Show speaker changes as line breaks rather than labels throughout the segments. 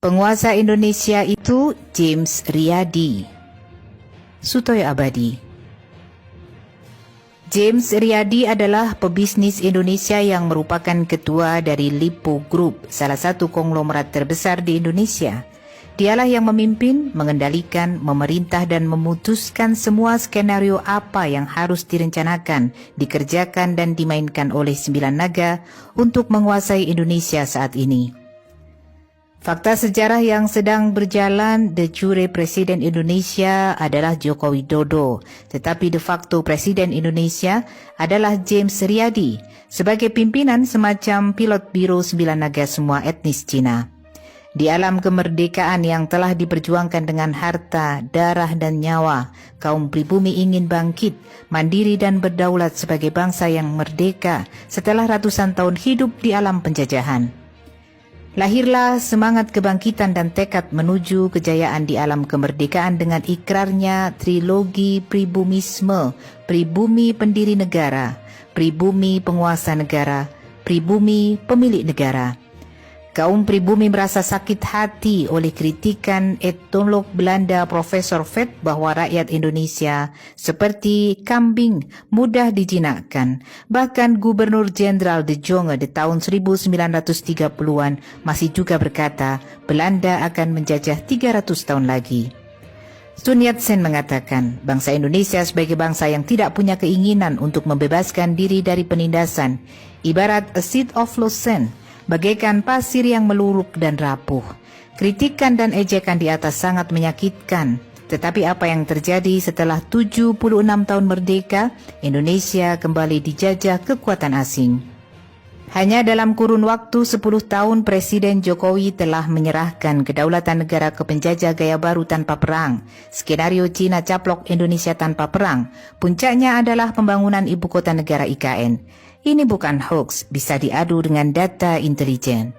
Penguasa Indonesia itu James Riyadi. Sutoyo Abadi. James Riyadi adalah pebisnis Indonesia yang merupakan ketua dari Lipo Group, salah satu konglomerat terbesar di Indonesia. Dialah yang memimpin, mengendalikan, memerintah dan memutuskan semua skenario apa yang harus direncanakan, dikerjakan dan dimainkan oleh 9 naga untuk menguasai Indonesia saat ini. Fakta sejarah yang sedang berjalan, de jure Presiden Indonesia adalah Joko Widodo, tetapi de facto Presiden Indonesia adalah James Riyadi sebagai pimpinan semacam pilot biro 9 naga semua etnis Cina. Di alam kemerdekaan yang telah diperjuangkan dengan harta, darah dan nyawa, kaum pribumi ingin bangkit, mandiri dan berdaulat sebagai bangsa yang merdeka setelah ratusan tahun hidup di alam penjajahan. Lahirlah semangat kebangkitan dan tekad menuju kejayaan di alam kemerdekaan dengan ikrarnya trilogi pribumisme, pribumi pendiri negara, pribumi penguasa negara, pribumi pemilik negara. Kaum pribumi merasa sakit hati oleh kritikan etnolog Belanda Profesor Vet bahwa rakyat Indonesia seperti kambing mudah dijinakkan. Bahkan Gubernur Jenderal De Jonge di tahun 1930-an masih juga berkata Belanda akan menjajah 300 tahun lagi. Sun Yat-sen mengatakan bangsa Indonesia sebagai bangsa yang tidak punya keinginan untuk membebaskan diri dari penindasan, ibarat a seat of Lausanne, bagaikan pasir yang meluruk dan rapuh. Kritikan dan ejekan di atas sangat menyakitkan. Tetapi apa yang terjadi setelah 76 tahun merdeka, Indonesia kembali dijajah kekuatan asing. Hanya dalam kurun waktu 10 tahun Presiden Jokowi telah menyerahkan kedaulatan negara ke penjajah gaya baru tanpa perang. Skenario Cina caplok Indonesia tanpa perang. Puncaknya adalah pembangunan ibu kota negara IKN. Ini bukan hoax, bisa diadu dengan data intelijen.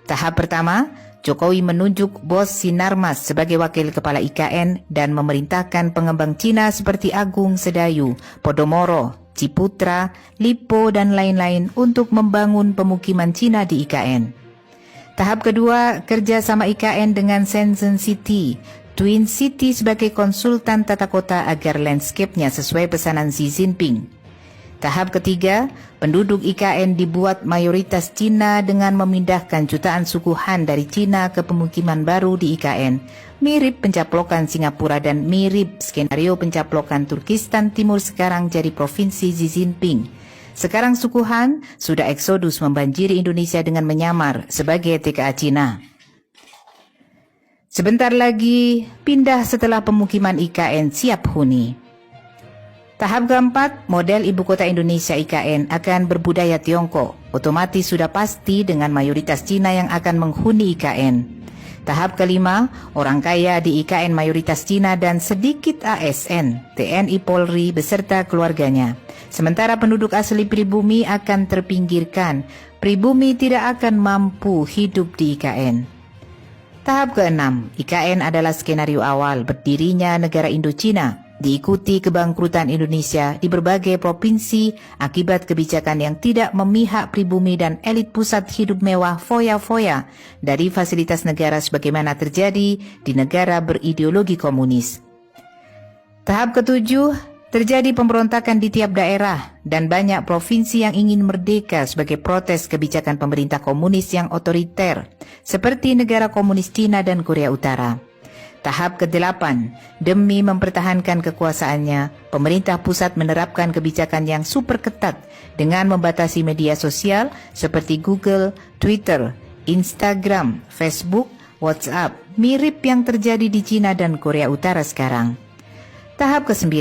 Tahap pertama, Jokowi menunjuk Bos Sinarmas sebagai wakil kepala IKN dan memerintahkan pengembang Cina seperti Agung Sedayu, Podomoro, Ciputra, Lipo dan lain-lain untuk membangun pemukiman Cina di IKN. Tahap kedua, kerjasama IKN dengan Shenzhen City, Twin City sebagai konsultan tata kota agar landscape-nya sesuai pesanan Xi Jinping. Tahap ketiga, penduduk IKN dibuat mayoritas Cina dengan memindahkan jutaan suku Han dari Cina ke pemukiman baru di IKN. Mirip pencaplokan Singapura dan mirip skenario pencaplokan Turkistan Timur sekarang jadi provinsi Xi Jinping. Sekarang suku Han sudah eksodus membanjiri Indonesia dengan menyamar sebagai TKA Cina. Sebentar lagi pindah setelah pemukiman IKN siap huni. Tahap keempat, model ibu kota Indonesia IKN akan berbudaya Tiongkok. Otomatis sudah pasti dengan mayoritas Cina yang akan menghuni IKN. Tahap kelima, orang kaya di IKN mayoritas Cina dan sedikit ASN, TNI Polri beserta keluarganya. Sementara penduduk asli pribumi akan terpinggirkan. Pribumi tidak akan mampu hidup di IKN. Tahap keenam, IKN adalah skenario awal berdirinya negara Indochina. Diikuti kebangkrutan Indonesia di berbagai provinsi akibat kebijakan yang tidak memihak pribumi dan elit pusat hidup mewah foya-foya dari fasilitas negara sebagaimana terjadi di negara berideologi komunis. Tahap ketujuh, terjadi pemberontakan di tiap daerah dan banyak provinsi yang ingin merdeka sebagai protes kebijakan pemerintah komunis yang otoriter seperti negara komunis Cina dan Korea Utara. Tahap ke-8, demi mempertahankan kekuasaannya, pemerintah pusat menerapkan kebijakan yang super ketat dengan membatasi media sosial seperti Google, Twitter, Instagram, Facebook, WhatsApp, mirip yang terjadi di Cina dan Korea Utara sekarang. Tahap ke-9,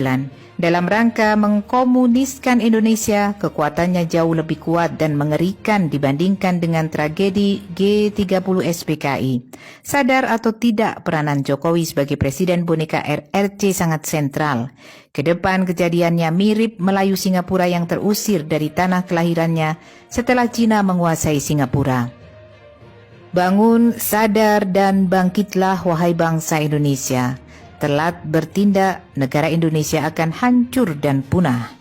dalam rangka mengkomuniskan Indonesia, kekuatannya jauh lebih kuat dan mengerikan dibandingkan dengan tragedi G30 SPKI. Sadar atau tidak, peranan Jokowi sebagai Presiden boneka RRC sangat sentral. Kedepan kejadiannya mirip Melayu Singapura yang terusir dari tanah kelahirannya setelah Cina menguasai Singapura. Bangun, sadar dan bangkitlah wahai bangsa Indonesia. Telat bertindak, negara Indonesia akan hancur dan punah.